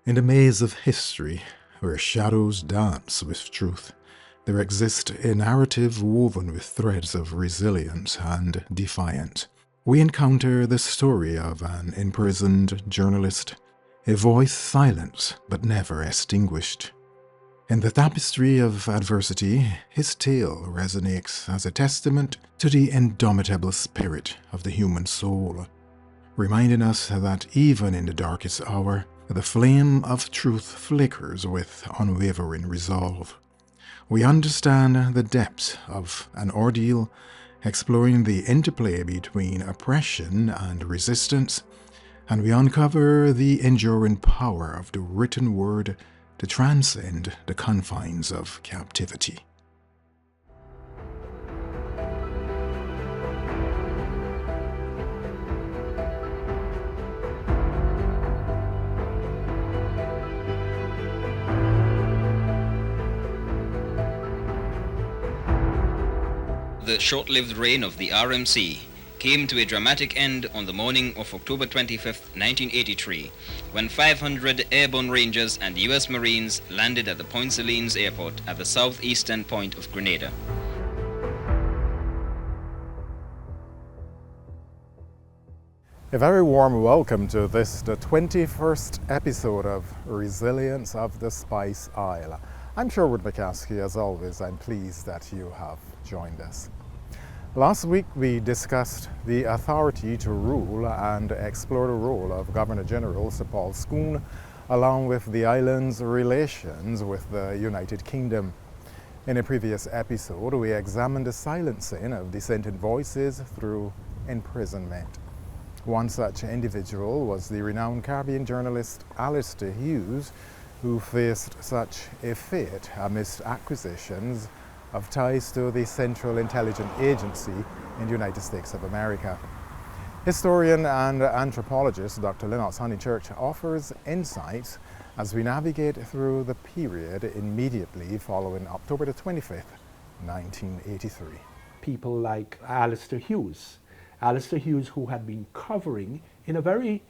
In the maze of history, where shadows dance with truth, there exists a narrative woven with threads of resilience and defiance. We encounter the story of an imprisoned journalist, a voice silenced but never extinguished. In the tapestry of adversity, his tale resonates as a testament to the indomitable spirit of the human soul, reminding us that even in the darkest hour, the flame of truth flickers with unwavering resolve. We understand the depths of an ordeal, exploring the interplay between oppression and resistance, and we uncover the enduring power of the written word to transcend the confines of captivity. The short-lived reign of the RMC came to a dramatic end on the morning of October 25, 1983, when 500 airborne Rangers and U.S. Marines landed at the Point Salines Airport at the southeastern point of Grenada. A very warm welcome to this, the 21st episode of Resilience of the Spice Isle. I'm Sherwood McCaskey. As always, I'm pleased that you have joined us. Last week we discussed the authority to rule and explore the role of Governor General Sir Paul Scoon, along with the island's relations with the United Kingdom. In a previous episode, we examined the silencing of dissenting voices through imprisonment. One such individual was the renowned Caribbean journalist Alister Hughes, who faced such a fate amidst accusations of ties to the Central Intelligence Agency in the United States of America. Historian and anthropologist Dr. Lennox Honeychurch offers insights as we navigate through the period immediately following October the 25th, 1983. People like Alister Hughes. Alister Hughes, who had been covering in a very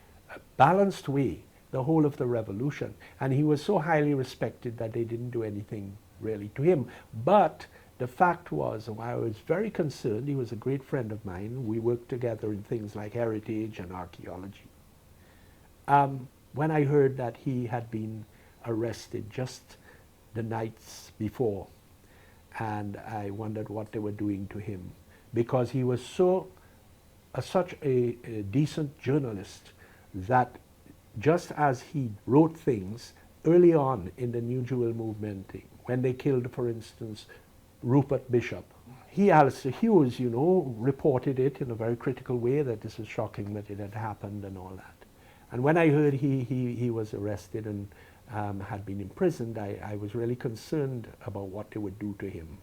balanced way the whole of the revolution. And he was so highly respected that they didn't do anything really to him. But the fact was, I was very concerned. He was a great friend of mine. We worked together in things like heritage and archaeology. When I heard that he had been arrested just the nights before, and I wondered what they were doing to him, because he was such a decent journalist that just as he wrote things early on in the New Jewel movement, when they killed, for instance, Rupert Bishop, Alister Hughes, reported it in a very critical way, that this is shocking that it had happened and all that. And when I heard he was arrested and had been imprisoned, I was really concerned about what they would do to him.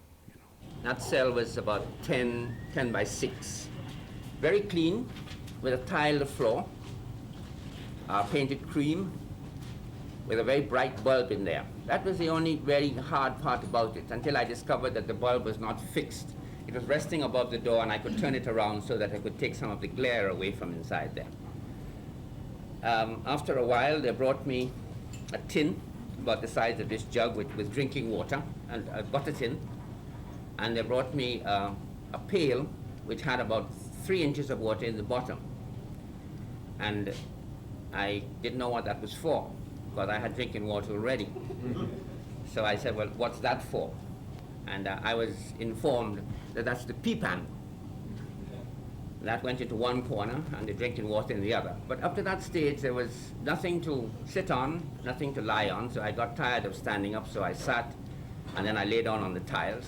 That cell was about 10 by 6. Very clean, with a tiled floor, painted cream, with a very bright bulb in there. That was the only very hard part about it, until I discovered that the bulb was not fixed. It was resting above the door, and I could turn it around so that I could take some of the glare away from inside there. After a while, they brought me a tin about the size of this jug with drinking water, and a butter tin, and they brought me a pail which had about 3 inches of water in the bottom. And I didn't know what that was for, because I had drinking water already. So I said, well, what's that for? And I was informed that that's the pea pan. That went into one corner and the drinking water in the other. But up to that stage, there was nothing to sit on, nothing to lie on, so I got tired of standing up, so I sat, and then I lay down on the tiles.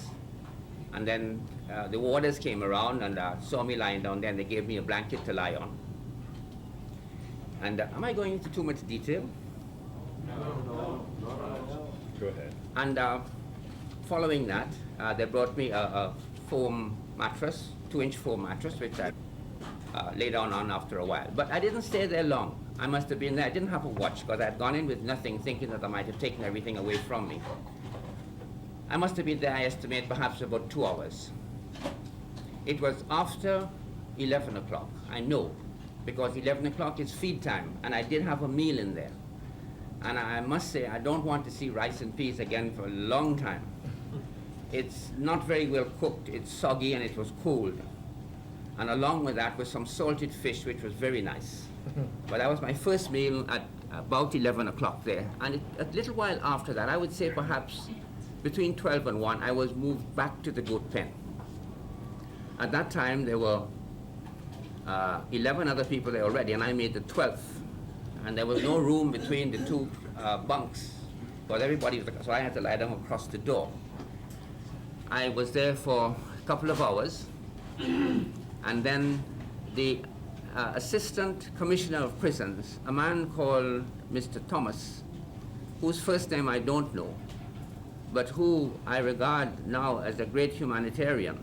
And then the warders came around and saw me lying down there, and they gave me a blanket to lie on. And am I going into too much detail? No. Go ahead. And following that, they brought me a foam mattress, 2-inch foam mattress, which I lay down on after a while. But I didn't stay there long. I must have been there. I didn't have a watch, because I had gone in with nothing, thinking that I might have taken everything away from me. I must have been there, I estimate, perhaps about 2 hours. It was after 11 o'clock, I know, because 11 o'clock is feed time, and I did have a meal in there. And I must say, I don't want to see rice and peas again for a long time. It's not very well cooked, it's soggy, and it was cold. And along with that was some salted fish, which was very nice. But that was my first meal at about 11 o'clock there. And a little while after that, I would say perhaps between 12 and 1, I was moved back to the goat pen. At that time, there were 11 other people there already, and I made the 12th. And there was no room between the two bunks, because everybody was, so I had to lie down across the door. I was there for a couple of hours, and then the Assistant Commissioner of Prisons, a man called Mr. Thomas, whose first name I don't know, but who I regard now as a great humanitarian.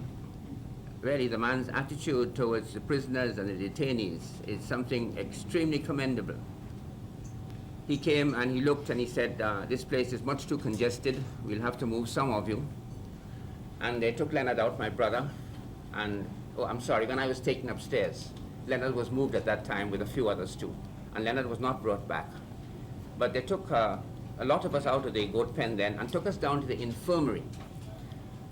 Really, the man's attitude towards the prisoners and the detainees is something extremely commendable. He came and he looked and he said, this place is much too congested, we'll have to move some of you. And they took Leonard out, my brother, and, oh, I'm sorry, when I was taken upstairs, Leonard was moved at that time with a few others too, and Leonard was not brought back. But they took a lot of us out of the goat pen then and took us down to the infirmary.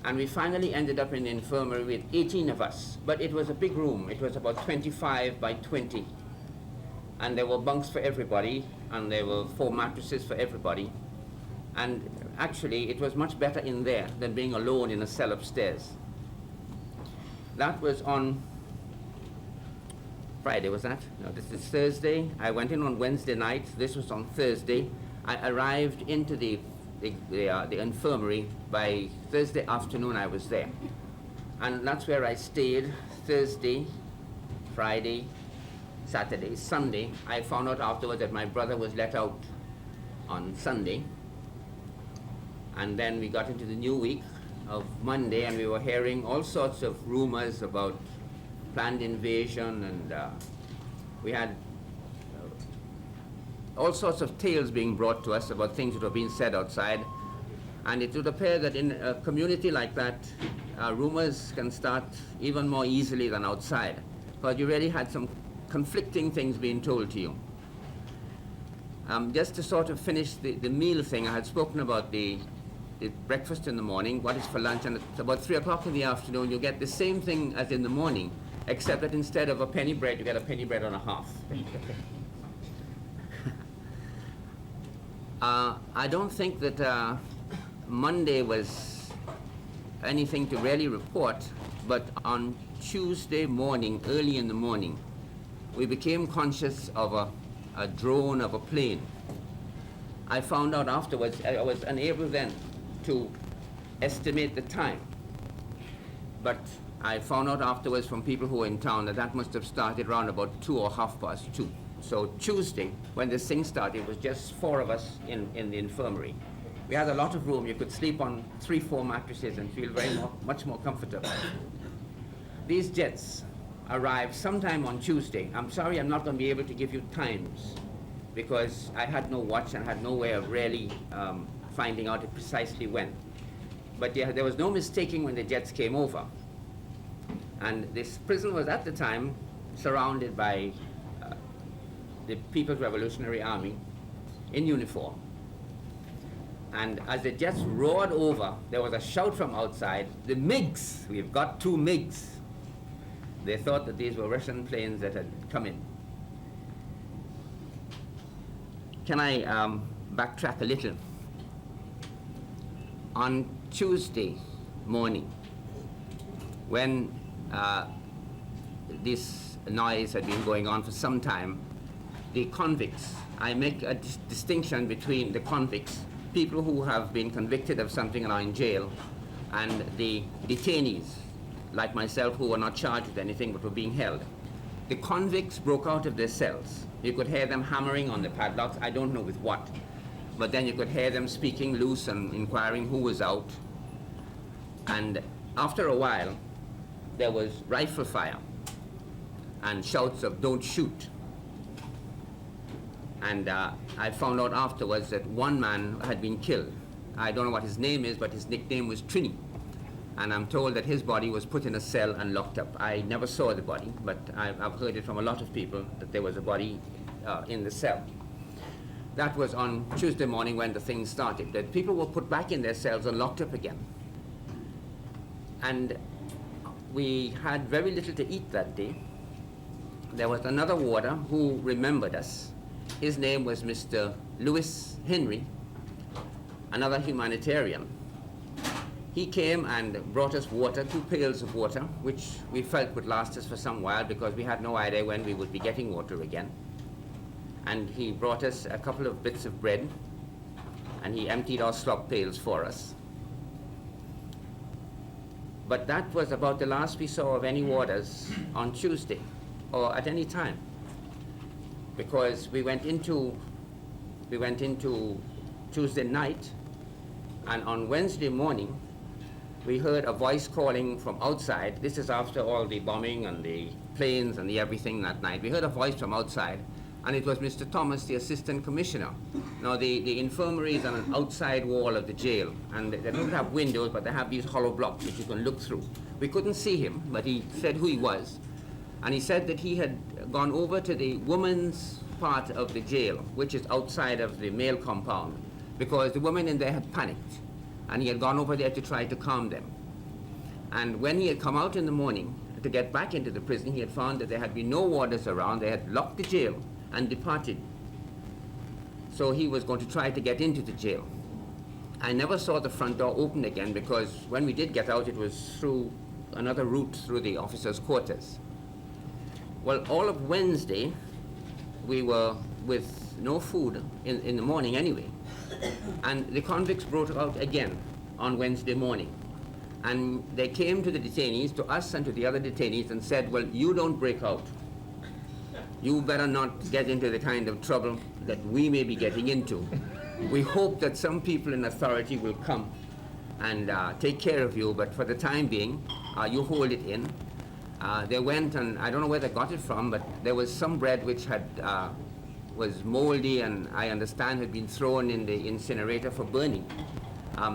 And we finally ended up in the infirmary with 18 of us, but it was a big room. It was about 25 by 20. And there were bunks for everybody, and there were 4 mattresses for everybody. And actually, it was much better in there than being alone in a cell upstairs. That was on Friday, was that? No, this is Thursday. I went in on Wednesday night. This was on Thursday. I arrived into the infirmary by Thursday afternoon. I was there. And that's where I stayed Thursday, Friday, Saturday, Sunday. I found out afterwards that my brother was let out on Sunday. And then we got into the new week of Monday, and we were hearing all sorts of rumors about planned invasion, and we had all sorts of tales being brought to us about things that were being said outside. And it would appear that in a community like that, rumors can start even more easily than outside, because you really had some conflicting things being told to you. Just to sort of finish the meal thing, I had spoken about the breakfast in the morning, what is for lunch, and it's about 3 o'clock in the afternoon. You get the same thing as in the morning, except that instead of a penny bread, you get a penny bread and a half. I don't think that Monday was anything to really report, but on Tuesday morning, early in the morning, we became conscious of a drone of a plane. I found out afterwards, I was unable then to estimate the time, but I found out afterwards from people who were in town that that must have started around about 2 or 2:30. So Tuesday, when this thing started, it was just 4 of us in the infirmary. We had a lot of room. You could sleep on 3-4 mattresses and feel much more comfortable. These jets arrived sometime on Tuesday. I'm sorry I'm not going to be able to give you times, because I had no watch and had no way of really finding out precisely when. But yeah, there was no mistaking when the jets came over. And this prison was at the time surrounded by the People's Revolutionary Army in uniform. And as the jets roared over, there was a shout from outside, "The MiGs! We've got 2 MiGs!" They thought that these were Russian planes that had come in. Can I backtrack a little? On Tuesday morning, when this noise had been going on for some time, the convicts, I make a distinction between the convicts, people who have been convicted of something and are in jail, and the detainees, like myself, who were not charged with anything but were being held. The convicts broke out of their cells. You could hear them hammering on the padlocks, I don't know with what, but then you could hear them speaking loose and inquiring who was out. And after a while, there was rifle fire and shouts of "don't shoot." And I found out afterwards that one man had been killed. I don't know what his name is, but his nickname was Trini. And I'm told that his body was put in a cell and locked up. I never saw the body, but I've heard it from a lot of people that there was a body in the cell. That was on Tuesday morning when the thing started. That people were put back in their cells and locked up again. And we had very little to eat that day. There was another warder who remembered us. His name was Mr. Lewis Henry, another humanitarian. He came and brought us water, 2 pails of water, which we felt would last us for some while because we had no idea when we would be getting water again. And he brought us a couple of bits of bread, and he emptied our slop pails for us. But that was about the last we saw of any warders on Tuesday, or at any time, because we went into Tuesday night, and on Wednesday morning, we heard a voice calling from outside. This is after all the bombing and the planes and the everything that night. We heard a voice from outside, and it was Mr. Thomas, the assistant commissioner. Now, the infirmary is on an outside wall of the jail, and they don't have windows, but they have these hollow blocks that you can look through. We couldn't see him, but he said who he was, and he said that he had gone over to the women's part of the jail, which is outside of the male compound, because the women in there had panicked, and he had gone over there to try to calm them. And when he had come out in the morning to get back into the prison, he had found that there had been no warders around. They had locked the jail and departed. So he was going to try to get into the jail. I never saw the front door open again, because when we did get out, it was through another route through the officers' quarters. Well, all of Wednesday, we were with no food in the morning anyway. And the convicts broke out again on Wednesday morning. And they came to the detainees, to us and to the other detainees, and said, well, you don't break out. You better not get into the kind of trouble that we may be getting into. We hope that some people in authority will come and take care of you, but for the time being, you hold it in. They went, and I don't know where they got it from, but there was some bread which had was moldy, and I understand had been thrown in the incinerator for burning.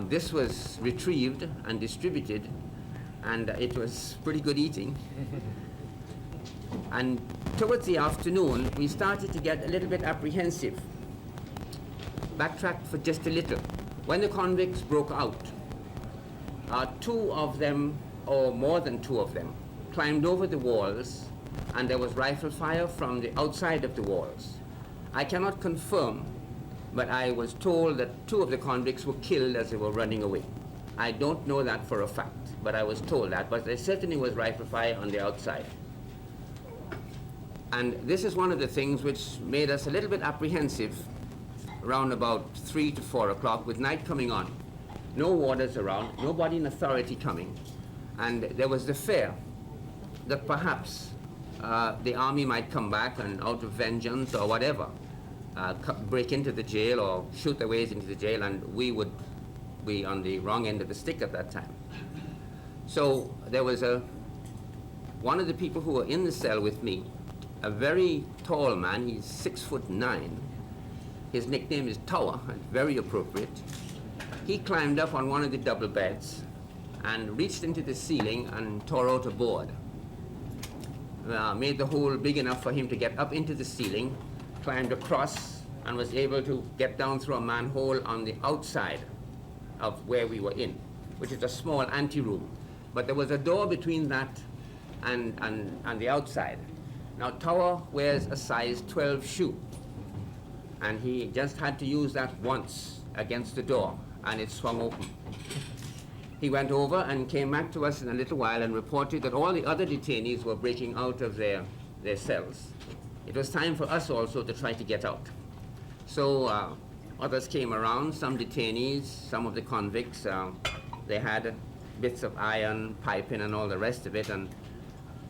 This was retrieved and distributed, and it was pretty good eating. And towards the afternoon, we started to get a little bit apprehensive. Backtracked for just a little. When the convicts broke out, 2 of them, or more than 2 of them, climbed over the walls, and there was rifle fire from the outside of the walls. I cannot confirm, but I was told that 2 of the convicts were killed as they were running away. I don't know that for a fact, but I was told that, but there certainly was rifle fire on the outside. And this is one of the things which made us a little bit apprehensive around about 3 to 4 o'clock, with night coming on. No warders around, nobody in authority coming, and there was the fear that perhaps the army might come back and, out of vengeance or whatever, break into the jail or shoot their ways into the jail, and we would be on the wrong end of the stick at that time. So there was one of the people who were in the cell with me, a very tall man. He's 6'9". His nickname is Tower, and very appropriate. He climbed up on one of the double beds and reached into the ceiling and tore out a board. Made the hole big enough for him to get up into the ceiling, climbed across, and was able to get down through a manhole on the outside of where we were in, which is a small anteroom. But there was a door between that and the outside. Now, Tower wears a size 12 shoe, and he just had to use that once against the door, and it swung open. He went over and came back to us in a little while and reported that all the other detainees were breaking out of their cells. It was time for us also to try to get out. So others came around, some detainees, some of the convicts. They had bits of iron, piping, and all the rest of it, and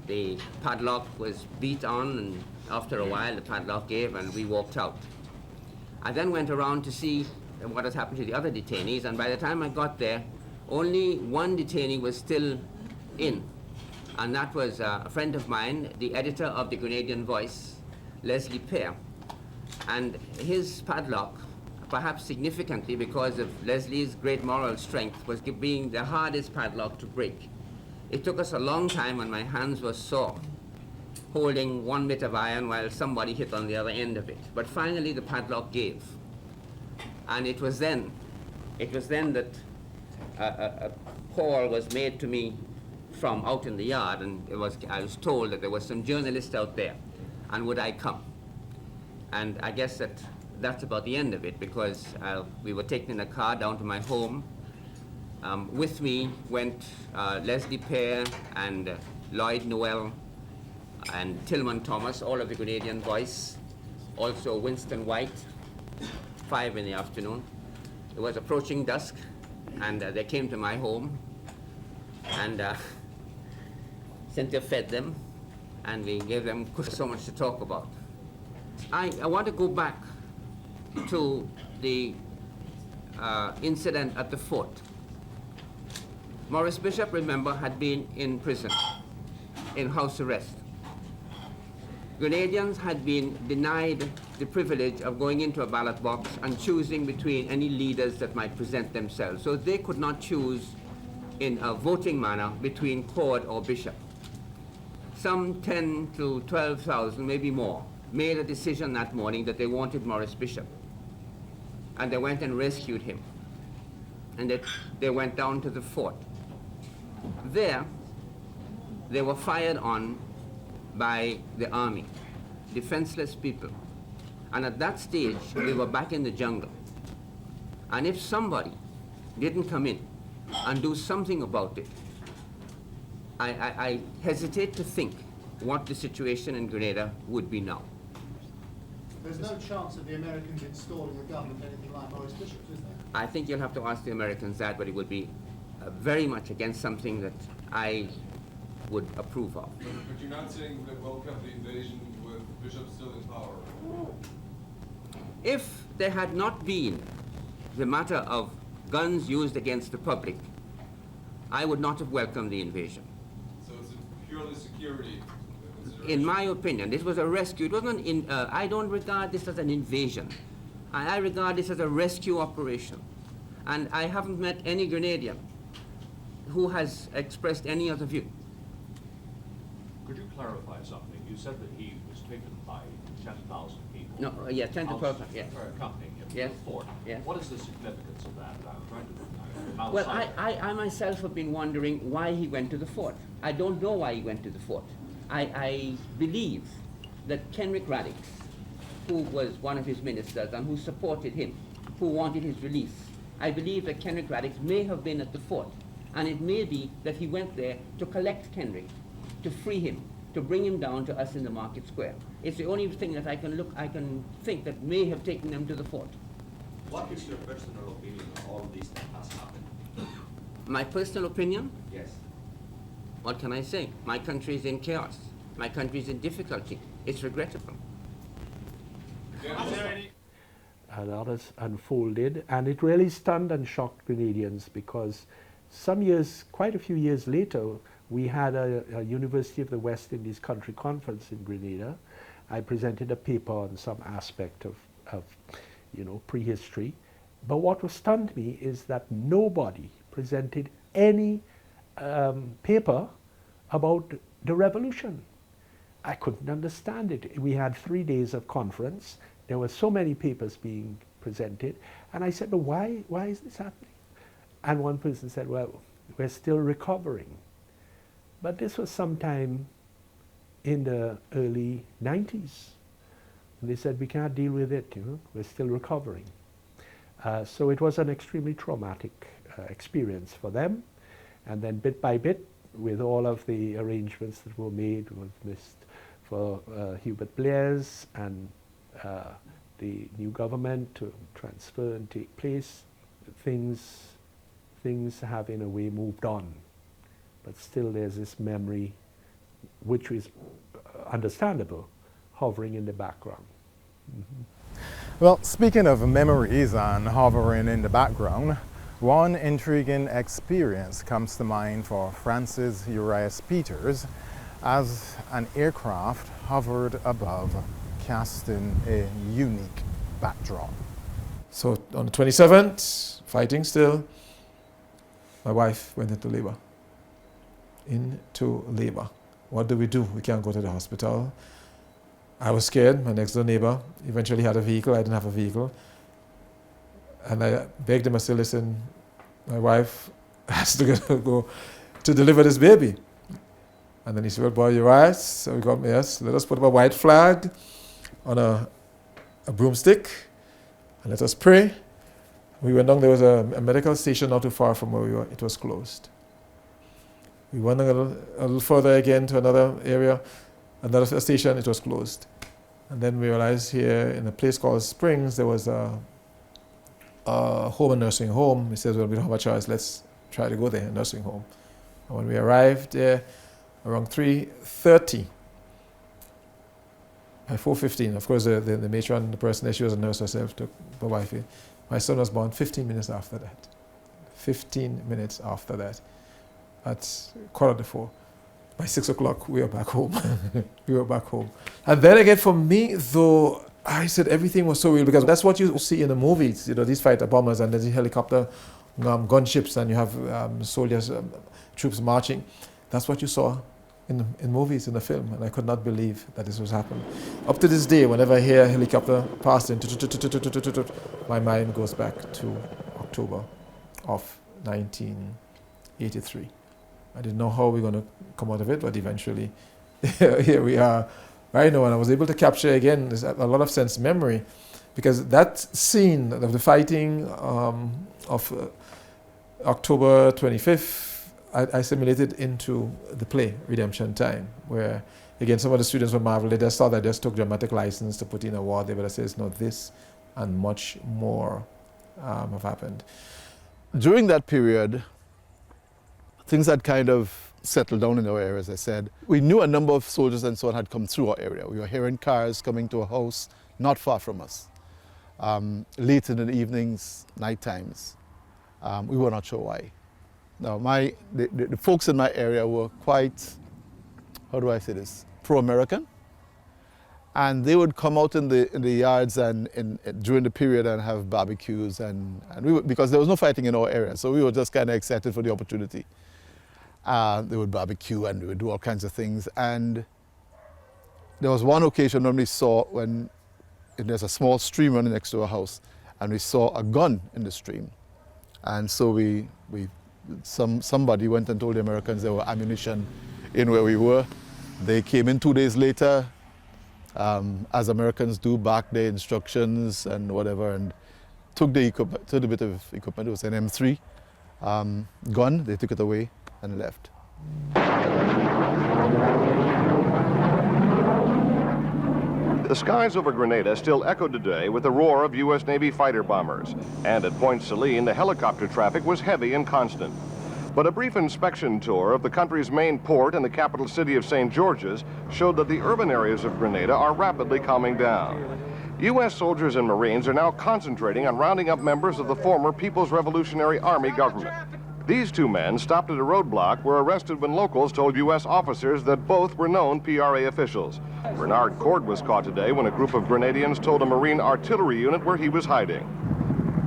the padlock was beat on, and after a while the padlock gave and we walked out. I then went around to see what has happened to the other detainees, and by the time I got there, only one detainee was still in, and that was a friend of mine, the editor of the Grenadian Voice, Leslie Pear. And his padlock, perhaps significantly because of Leslie's great moral strength, was being the hardest padlock to break. It took us a long time, and my hands were sore. holding one bit of iron while somebody hit on the other end of it. But finally the padlock gave. And it was then that a call was made to me from out in the yard, and I was told that there was some journalist out there, and would I come? And I guess that's about the end of it, because we were taken in a car down to my home. With me went Leslie Pear and Lloyd Noel and Tillman Thomas, all of the Grenadian Voice, also Winston White, 5 in the afternoon. It was approaching dusk, and they came to my home, and Cynthia fed them, and we gave them so much to talk about. I want to go back to the incident at the fort. Maurice Bishop, remember, had been in prison, in house arrest. Grenadians had been denied the privilege of going into a ballot box and choosing between any leaders that might present themselves. So they could not choose in a voting manner between Cord or Bishop. Some 10 to 12,000, maybe more, made a decision that morning that they wanted Maurice Bishop. And they went and rescued him. And they went down to the fort. There, they were fired on by the army, defenseless people. And at that stage, we were back in the jungle. And if somebody didn't come in and do something about it, I hesitate to think what the situation in Grenada would be now. There's no chance of the Americans installing a government anything like Maurice Bishop's, is there? I think you'll have to ask the Americans that, but it would be very much against something that I would approve of. But you're not saying that welcome the invasion with Bishop still in power? If there had not been the matter of guns used against the public, I would not have welcomed the invasion. So it's a purely security consideration? In my opinion, this was a rescue. It wasn't I don't regard this as an invasion. I regard this as a rescue operation. And I haven't met any Grenadian who has expressed any other view. Could you clarify something? You said that he was taken by 10,000 people. No, yeah, 10 to 12, yeah. Accompanying him Yes. to the fort. Yes. What is the significance of that? I'm trying to Well, I myself have been wondering why he went to the fort. I don't know why he went to the fort. I believe that Kenrick Radix, who was one of his ministers and who supported him, who wanted his release, I believe that Kenrick Radix may have been at the fort. And it may be that he went there to collect Kenrick, to free him, to bring him down to us in the market square. It's the only thing that I can think that may have taken them to the fort. What is your personal opinion on all this that has happened? My personal opinion? Yes. What can I say? My country is in chaos. My country is in difficulty. It's regrettable. And others unfolded, and it really stunned and shocked Grenadians, because some years, quite a few years later, we had a University of the West Indies Country Conference in Grenada. I presented a paper on some aspect of prehistory. But what stunned me is that nobody presented any paper about the revolution. I couldn't understand it. We had 3 days of conference. There were so many papers being presented. And I said, but why is this happening? And one person said, well, we're still recovering. But this was sometime in the early 90s. And they said, we can't deal with it, we're still recovering. So it was an extremely traumatic experience for them. And then bit by bit, with all of the arrangements that were made for Hubert Blair's and the new government to transfer and take place, things have in a way moved on. But still there's this memory, which is understandable, hovering in the background. Mm-hmm. Well, speaking of memories and hovering in the background, one intriguing experience comes to mind for Francis Urias Peters as an aircraft hovered above, casting a unique backdrop. So on the 27th, fighting still, my wife went into labor. What do? We can't go to the hospital. I was scared. My next door neighbor eventually had a vehicle. I didn't have a vehicle. And I begged him, I said, listen, my wife has to go to deliver this baby. And then he said, well, boy, you're right. So we got, yes, let us put up a white flag on a broomstick and let us pray. We went down, there was a medical station not too far from where we were. It was closed. We went a little further again to another area, another station, it was closed. And then we realized here in a place called Springs, there was a home and nursing home. We said, well, we don't have a choice, let's try to go there, a nursing home. And when we arrived there, around 3:30, by 4:15, of course, the matron, the person there, she was a nurse herself, took my wife in. My son was born 15 minutes after that. 15 minutes after that, at 3:45. By 6 o'clock, we were back home. We were back home. And then again, for me, though, I said everything was so real, because that's what you see in the movies, you know, these fighter bombers and there's helicopter gunships, and you have soldiers, troops marching. That's what you saw in movies, in the film, and I could not believe that this was happening. Up to this day, whenever I hear a helicopter passing, my mind goes back to October of 1983. I didn't know how we were going to come out of it, but eventually here we are right now, and I was able to capture again a lot of sense memory, because that scene of the fighting of October 25th, I assimilated into the play Redemption Time, where again some of the students were marveled. They just thought I just took dramatic license to put in a word there, but I said, no, this and much more have happened. During that period, things had kind of settled down in our area, as I said. We knew a number of soldiers and so on had come through our area. We were hearing cars coming to a house not far from us. Late in the evenings, night times. We were not sure why. Now, the folks in my area were quite, how do I say this, pro-American. And they would come out in the yards and during the period and have barbecues, and we would, because there was no fighting in our area, so we were just kind of excited for the opportunity. They would barbecue and they would do all kinds of things. And there was one occasion when we saw when there's a small stream running next to our house, and we saw a gun in the stream. And so somebody went and told the Americans there were ammunition in where we were. They came in 2 days later, as Americans do, back their instructions and whatever, and took the equipment, took a bit of equipment. It was an M3 gun. They took it away and left. The skies over Grenada still echo today with the roar of U.S. Navy fighter bombers. And at Point Celine, the helicopter traffic was heavy and constant. But a brief inspection tour of the country's main port and the capital city of St. George's showed that the urban areas of Grenada are rapidly calming down. U.S. soldiers and Marines are now concentrating on rounding up members of the former People's Revolutionary Army government. These two men stopped at a roadblock, were arrested when locals told U.S. officers that both were known PRA officials. Bernard Cord was caught today when a group of Grenadians told a Marine artillery unit where he was hiding.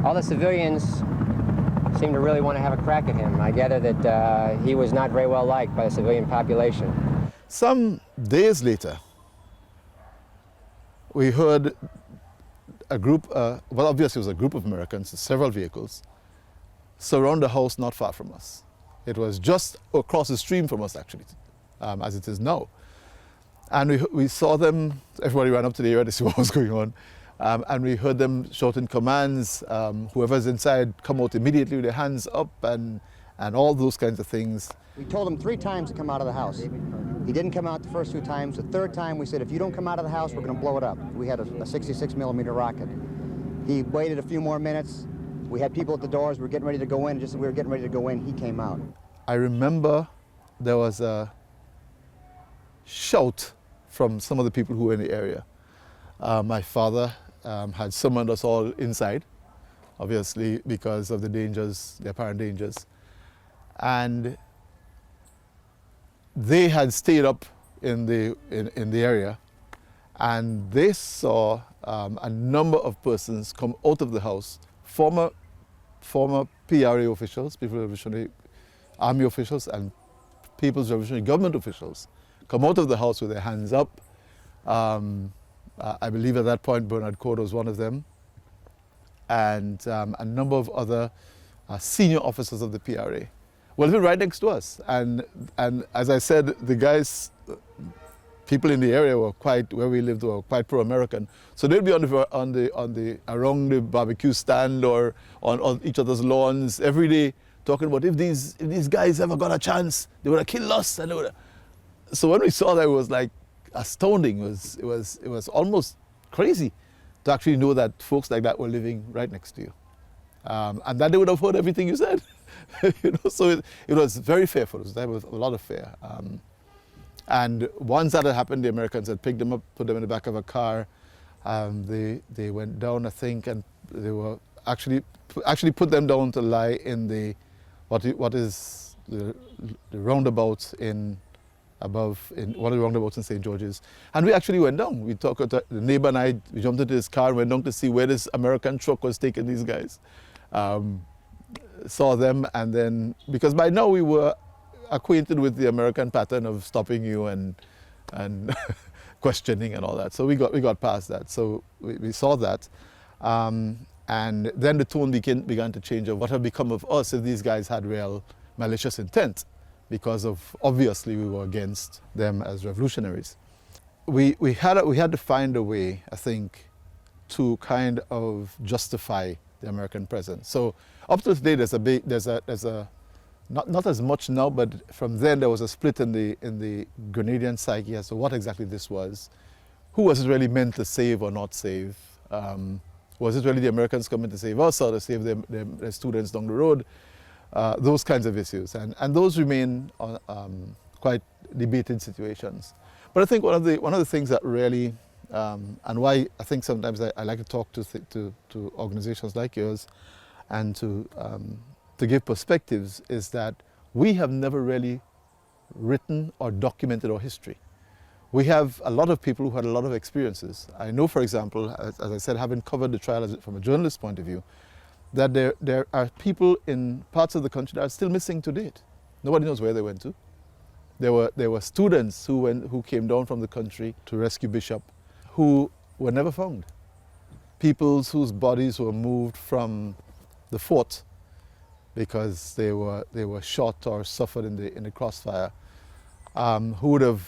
All the civilians seemed to really want to have a crack at him. I gather that he was not very well liked by the civilian population. Some days later, we heard a group, well, obviously it was a group of Americans, several vehicles, surround a house not far from us. It was just across the stream from us, actually, as it is now. And we saw them, everybody ran up to the area to see what was going on. And we heard them shouting commands, whoever's inside, come out immediately with their hands up, and all those kinds of things. We told him 3 times to come out of the house. He didn't come out the first 2 times. The 3rd time we said, if you don't come out of the house, we're going to blow it up. We had a 66 millimeter rocket. He waited a few more minutes. We had people at the doors. We were getting ready to go in. Just as we were getting ready to go in, he came out. I remember there was a shout from some of the people who were in the area. My father had summoned us all inside, obviously because of the dangers, the apparent dangers. And they had stayed up in the area, and they saw a number of persons come out of the house, former PRA officials, People's Revolutionary Army officials, and People's Revolutionary Government officials, come out of the house with their hands up. I believe at that point Bernard Cord was one of them, and a number of other senior officers of the PRA. Well, they were right next to us, and as I said, the guys, people in the area were where we lived were quite pro-American. So they'd be around the barbecue stand or on each other's lawns every day, talking about if these guys ever got a chance, they would have killed us. And so when we saw that, it was like astounding. It was almost crazy to actually know that folks like that were living right next to you, and that they would have heard everything you said. So it was very fearful. There was a lot of fear. And once that had happened, the Americans had picked them up, put them in the back of a car. They went down, I think, and they were actually put them down to lie in the what is the roundabout in one of the roundabouts in St. George's. And we actually went down. We talked to the neighbor and I. We jumped into his car and went down to see where this American truck was taking these guys. Saw them, and then because by now we were acquainted with the American pattern of stopping you and questioning and all that. So we got past that. So we saw that, and then the tone began to change of what had become of us if these guys had real malicious intent, because of obviously we were against them as revolutionaries. We had to find a way, I think, to kind of justify the American presence. So up to today, there's a not as much now, but from then there was a split in the Grenadian psyche as to what exactly this was. Who was it really meant to save or not save? Was it really the Americans coming to save us or to save their students down the road? Those kinds of issues, and those remain quite debated situations. But I think one of the things that really and why I think sometimes I like to talk to organizations like yours and to give perspectives is that we have never really written or documented our history. We have a lot of people who had a lot of experiences. I know, for example, as I said, having covered the trial from a journalist's point of view, that there are people in parts of the country that are still missing to date. Nobody knows where they went to. There were students who came down from the country to rescue Bishop who were never found. People whose bodies were moved from the fort because they were shot or suffered in the crossfire, who would have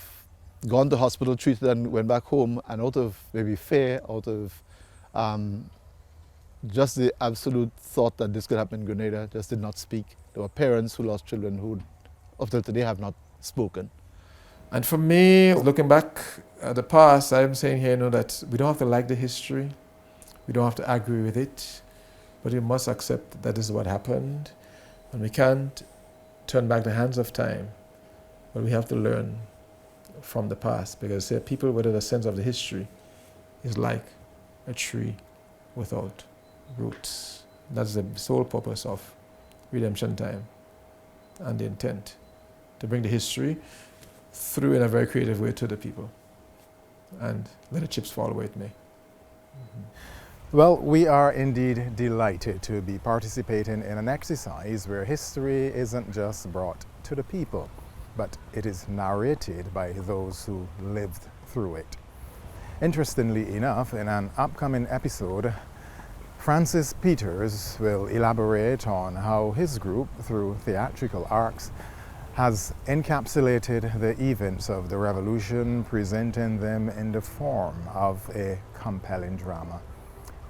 gone to hospital, treated, and went back home, and out of maybe fear, out of just the absolute thought that this could happen in Grenada, just did not speak. There were parents who lost children who, up till today, have not spoken. And for me, looking back at the past, I'm saying here, that we don't have to like the history, we don't have to agree with it, but we must accept that this is what happened, and we can't turn back the hands of time, but we have to learn from the past, because people without a sense of the history is like a tree without roots. That's the sole purpose of Redemption Time and the intent, to bring the history through in a very creative way to the people and let the chips fall where it may. Well, we are indeed delighted to be participating in an exercise where history isn't just brought to the people, but it is narrated by those who lived through it. Interestingly enough, in an upcoming episode, Francis Peters will elaborate on how his group, through theatrical arcs, has encapsulated the events of the revolution, presenting them in the form of a compelling drama.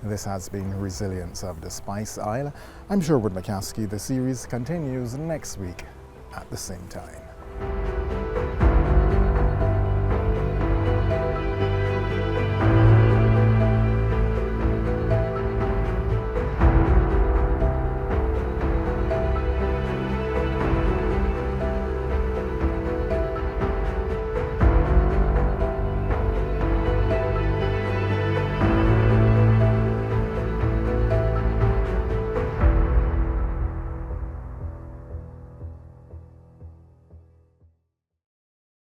This has been Resilience of the Spice Isle. I'm Sherwood McCaskey. The series continues next week at the same time.